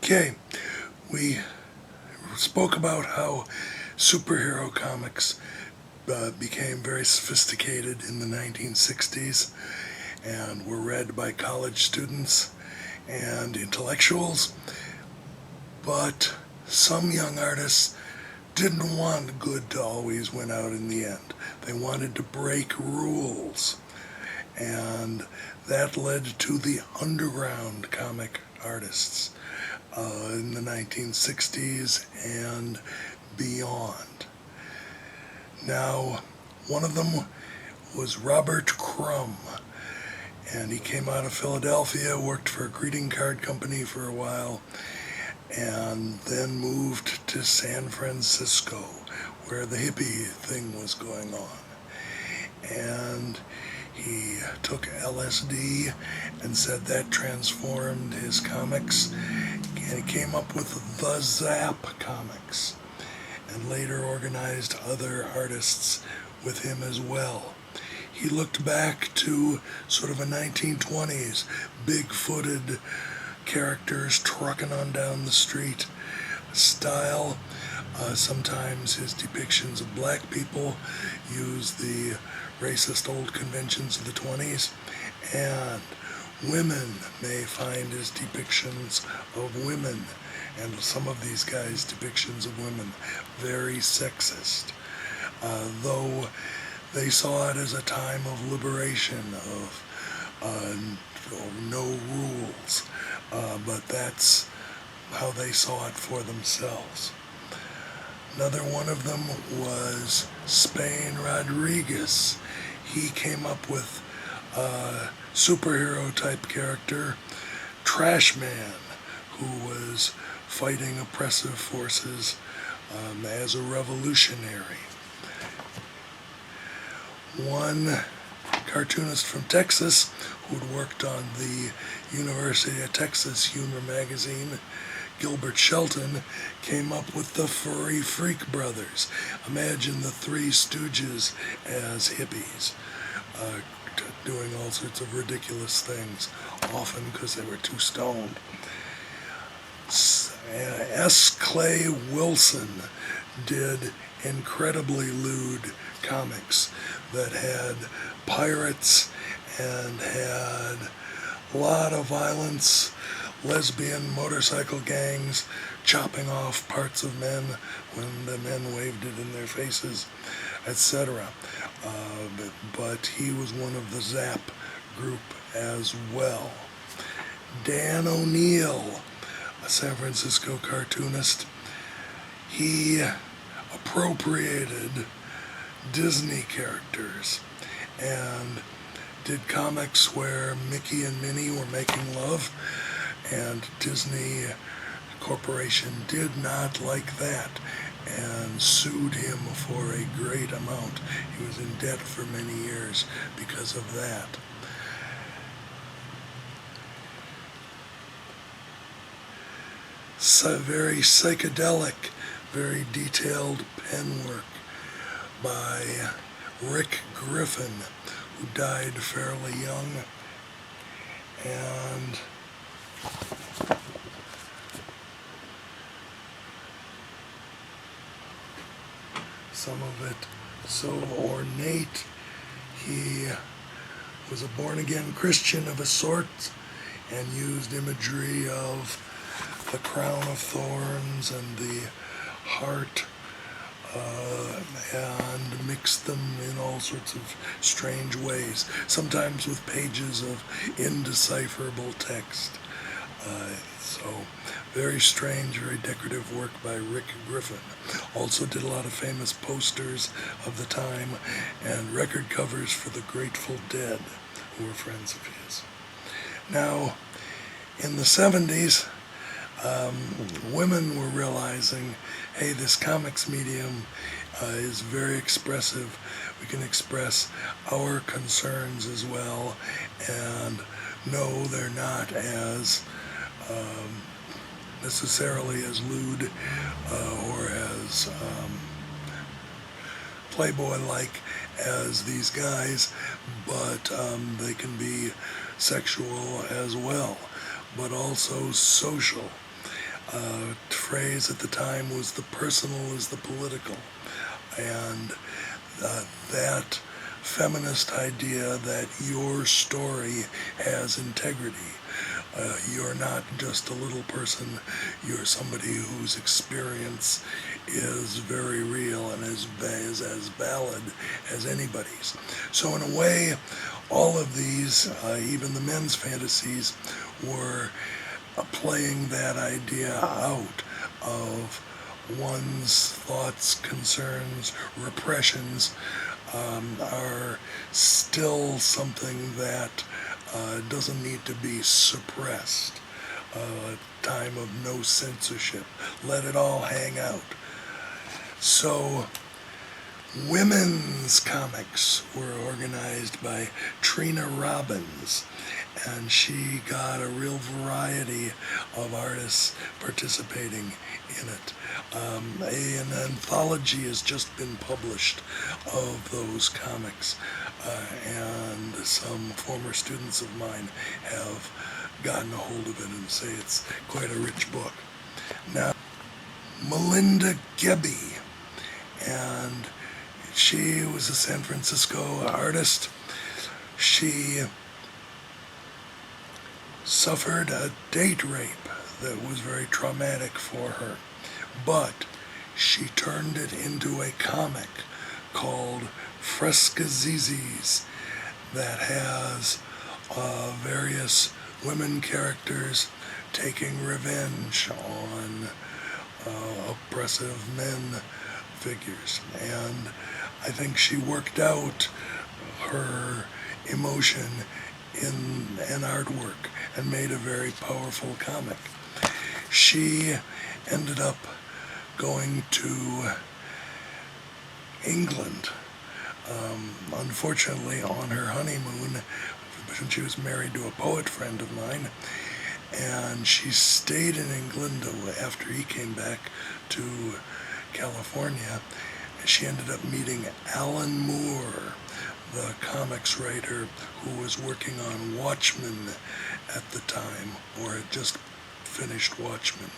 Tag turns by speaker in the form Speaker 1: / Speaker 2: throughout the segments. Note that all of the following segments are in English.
Speaker 1: Okay, we spoke about how superhero comics became very sophisticated in the 1960s and were read by college students and intellectuals, but some young artists didn't want good to always win out in the end. They wanted to break rules, and that led to the underground comic artists in the 1960s and beyond. Now, one of them was Robert Crumb, and he came out of Philadelphia, worked for a greeting card company for a while, and then moved to San Francisco, where the hippie thing was going on. And he took LSD and said that transformed his comics, and he came up with the ZAP Comix, and later organized other artists with him as well. He looked back to sort of a 1920s big-footed characters trucking on down the street style. Sometimes his depictions of black people use the racist old conventions of the 20s, and women may find his depictions of women, and some of these guys' depictions of women, very sexist, though they saw it as a time of liberation, of no rules, but that's how they saw it for themselves. Another one of them was Spain Rodriguez. He came up with a superhero type character, Trash Man, who was fighting oppressive forces as a revolutionary. One cartoonist from Texas who'd worked on the University of Texas humor magazine, Gilbert Shelton, came up with the Furry Freak Brothers. Imagine the Three Stooges as hippies, doing all sorts of ridiculous things, often because they were too stoned. S. Clay Wilson did incredibly lewd comics that had pirates and had a lot of violence, lesbian motorcycle gangs chopping off parts of men when the men waved it in their faces, etc. But he was one of the ZAP group as well. Dan O'Neill, a San Francisco cartoonist, he appropriated Disney characters and did comics where Mickey and Minnie were making love, and Disney Corporation did not like that and sued him for a great amount. He was in debt for many years because of that. So very psychedelic, very detailed pen work by Rick Griffin, who died fairly young, and some of it so ornate. He was a born-again Christian of a sort and used imagery of the crown of thorns and the heart, and mixed them in all sorts of strange ways, sometimes with pages of indecipherable text. So very strange, very decorative work by Rick Griffin. Also did a lot of famous posters of the time and record covers for the Grateful Dead, who were friends of his. Now, in the 70s, women were realizing, hey, this comics medium is very expressive. We can express our concerns as well, and no, they're not as necessarily as lewd or as Playboy-like as these guys, but they can be sexual as well, but also social. phrase at the time was the personal is the political. And that feminist idea that your story has integrity. You're not just a little person, you're somebody whose experience is very real and is as valid as anybody's. So in a way, all of these, even the men's fantasies, were playing that idea out of one's thoughts, concerns, repressions are still something that doesn't need to be suppressed. A time of no censorship. Let it all hang out. So, women's comics were organized by Trina Robbins, and she got a real variety of artists participating in it. An anthology has just been published of those comics, and some former students of mine have gotten a hold of it and say it's quite a rich book. Now, Melinda Gebbie, and she was a San Francisco artist. She suffered a date rape that was very traumatic for her, but she turned it into a comic called Frescazizis that has various women characters taking revenge on oppressive men figures. And I think she worked out her emotion in an artwork and made a very powerful comic. She ended up going to England, unfortunately on her honeymoon, she was married to a poet friend of mine, and she stayed in England after he came back to California. She ended up meeting Alan Moore, the comics writer who was working on Watchmen at the time, or had just finished Watchmen.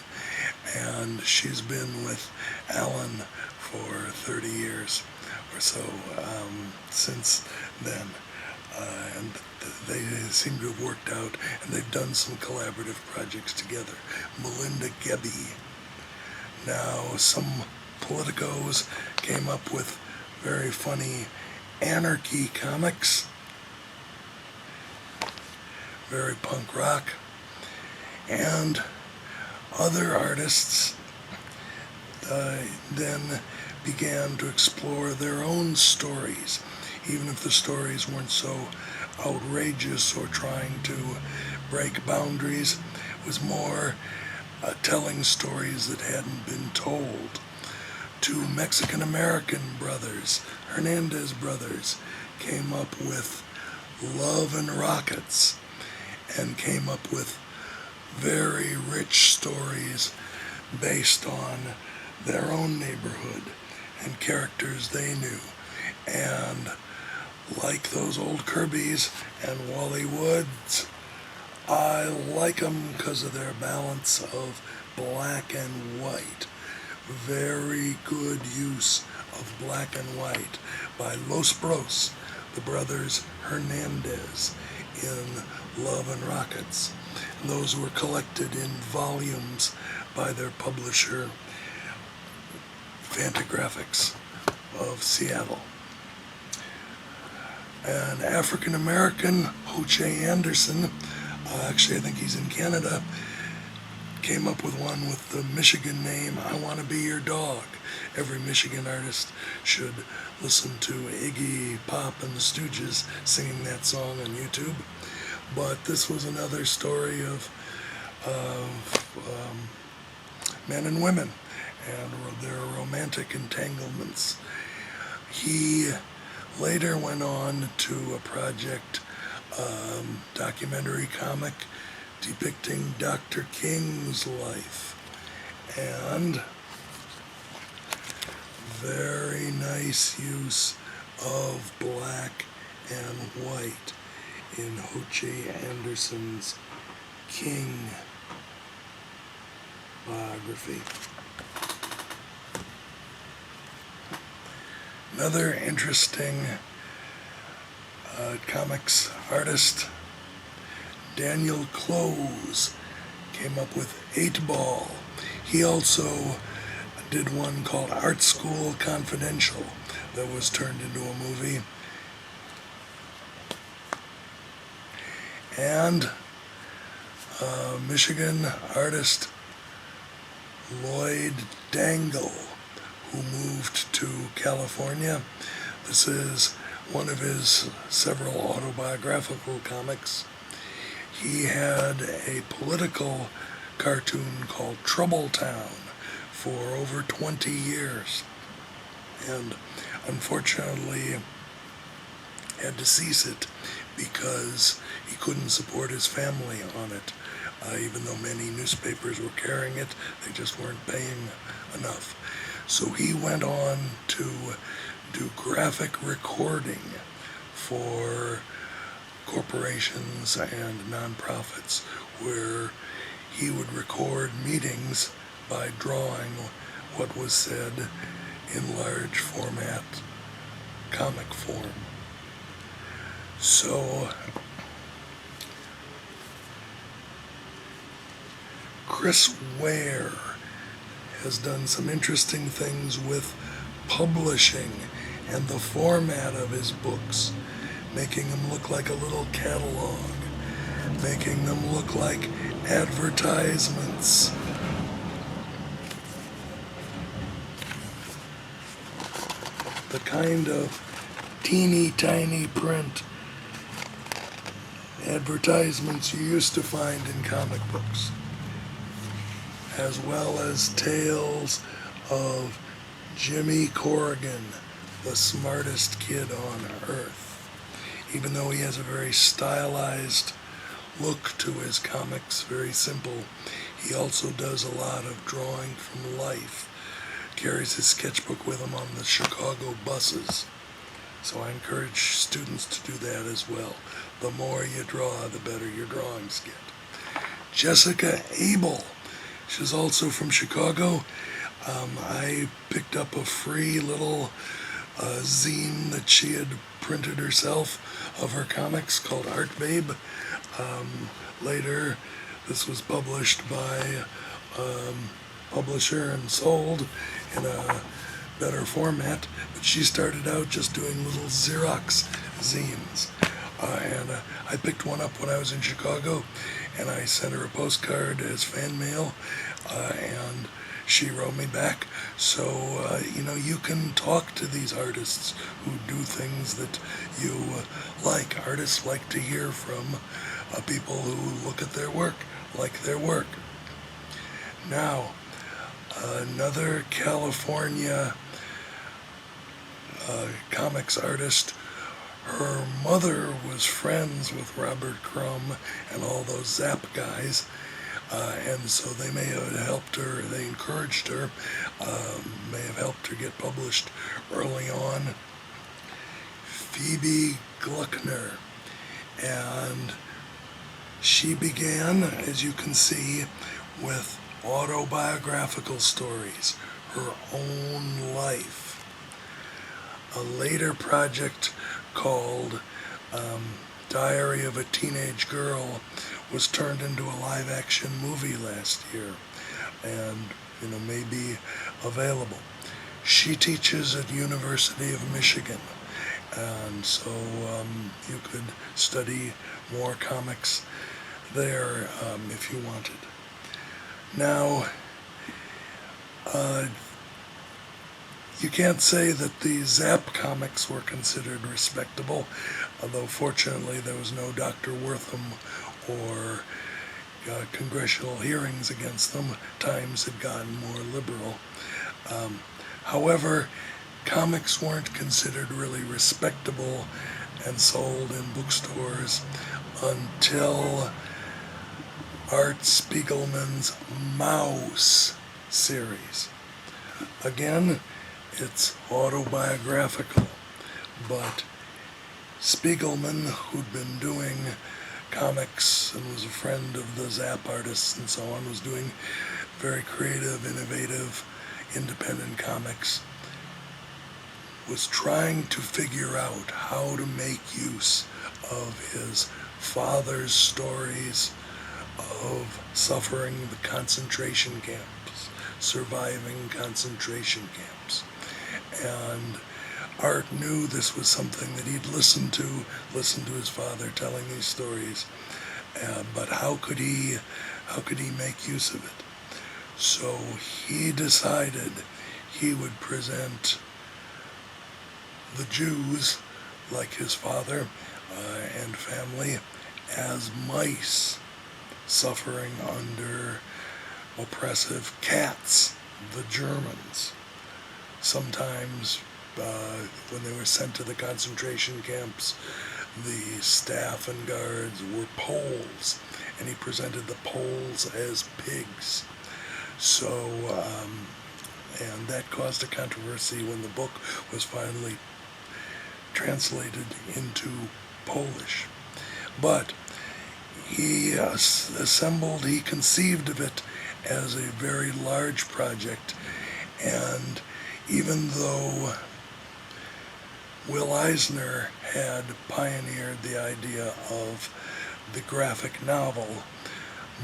Speaker 1: And she's been with Alan for 30 years or so since then. And they seem to have worked out, and they've done some collaborative projects together. Melinda Gebbie. Now, some politicos came up with very funny anarchy comics, very punk rock, and other artists then began to explore their own stories, even if the stories weren't so outrageous or trying to break boundaries. It was more telling stories that hadn't been told. Two Mexican-American brothers, Hernandez brothers, came up with Love and Rockets and came up with very rich stories based on their own neighborhood and characters they knew. And like those old Kirbys and Wally Woods, I like them because of their balance of black and white. Very good use of black and white by Los Bros, the brothers Hernandez, in Love and Rockets. And those were collected in volumes by their publisher, Fantagraphics of Seattle. An African-American, Ho-Che Anderson, actually I think he's in Canada, came up with one with the Michigan name, I Want to Be Your Dog. Every Michigan artist should listen to Iggy Pop and the Stooges singing that song on YouTube. But this was another story of men and women and their romantic entanglements. He later went on to a project, documentary comic depicting Dr. King's life, and very nice use of black and white in Ho-Che Anderson's King biography. Another interesting comics artist, Daniel Close, came up with 8-Ball. He also did one called Art School Confidential that was turned into a movie. And Michigan artist Lloyd Dangle, who moved to California. This is one of his several autobiographical comics. He had a political cartoon called Trouble Town for over 20 years, and unfortunately had to cease it because he couldn't support his family on it. Even though many newspapers were carrying it, they just weren't paying enough. So he went on to do graphic recording for corporations and nonprofits, where he would record meetings by drawing what was said in large format comic form. So Chris Ware has done some interesting things with publishing and the format of his books, making them look like a little catalog, making them look like advertisements. The kind of teeny tiny print advertisements you used to find in comic books, as well as tales of Jimmy Corrigan, the smartest kid on earth. Even though he has a very stylized look to his comics, very simple, he also does a lot of drawing from life. Carries his sketchbook with him on the Chicago buses. So I encourage students to do that as well. The more you draw, the better your drawings get. Jessica Abel, she's also from Chicago. I picked up a free little zine that she had printed herself of her comics called Art Babe. Later, this was published by publisher and sold in a better format, but she started out just doing little Xerox zines. And I picked one up when I was in Chicago, and I sent her a postcard as fan mail, and she wrote me back. So, you can talk to these artists who do things that you like. Artists like to hear from people who look at their work, like their work. Now, another California comics artist, her mother was friends with Robert Crumb and all those ZAP guys, and so they may have helped her, they encouraged her, may have helped her get published early on. Phoebe Gluckner, and she began, as you can see, with autobiographical stories, her own life. A later project called Diary of a Teenage Girl was turned into a live-action movie last year, and may be available. She teaches at University of Michigan, and so you could study more comics there if you wanted. Now, you can't say that the ZAP comics were considered respectable, although fortunately there was no Dr. Wortham or congressional hearings against them. Times had gotten more liberal. However, comics weren't considered really respectable and sold in bookstores until Art Spiegelman's Mouse series. Again, it's autobiographical, but Spiegelman, who'd been doing comics and was a friend of the ZAP artists and so on, was doing very creative, innovative, independent comics, was trying to figure out how to make use of his father's stories of suffering the concentration camps, surviving concentration camps. And Art knew this was something that he'd listened to his father telling these stories, but how could he make use of it? So he decided he would present the Jews, like his father and family, as mice suffering under oppressive cats, the Germans. Sometimes when they were sent to the concentration camps, the staff and guards were Poles, and he presented the Poles as pigs. So, and that caused a controversy when the book was finally translated into Polish. But he he conceived of it as a very large project, and even though Will Eisner had pioneered the idea of the graphic novel,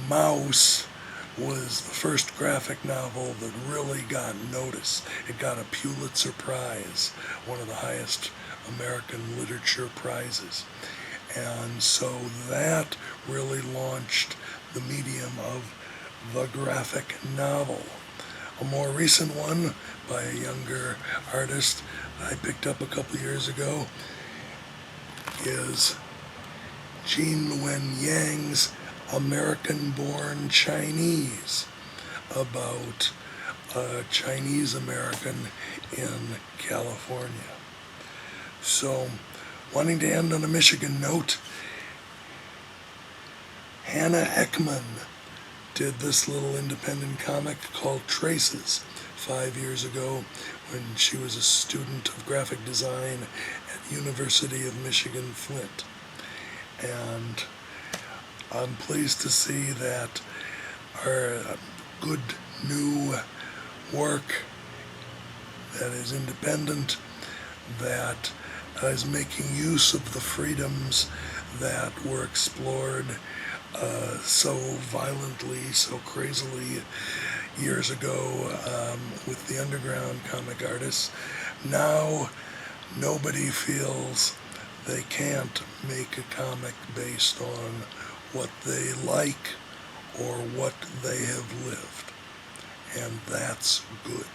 Speaker 1: Mouse was the first graphic novel that really got notice. It got a Pulitzer Prize, one of the highest American literature prizes. And so that really launched the medium of the graphic novel. A more recent one by a younger artist I picked up a couple years ago is Jean Wen Yang's American-Born Chinese, about a Chinese American in California. So, wanting to end on a Michigan note, Hannah Heckman did this little independent comic called Traces 5 years ago when she was a student of graphic design at University of Michigan Flint. And I'm pleased to see that our good new work that is independent, that is making use of the freedoms that were explored so violently, so crazily years ago with the underground comic artists. Now nobody feels they can't make a comic based on what they like or what they have lived. And that's good.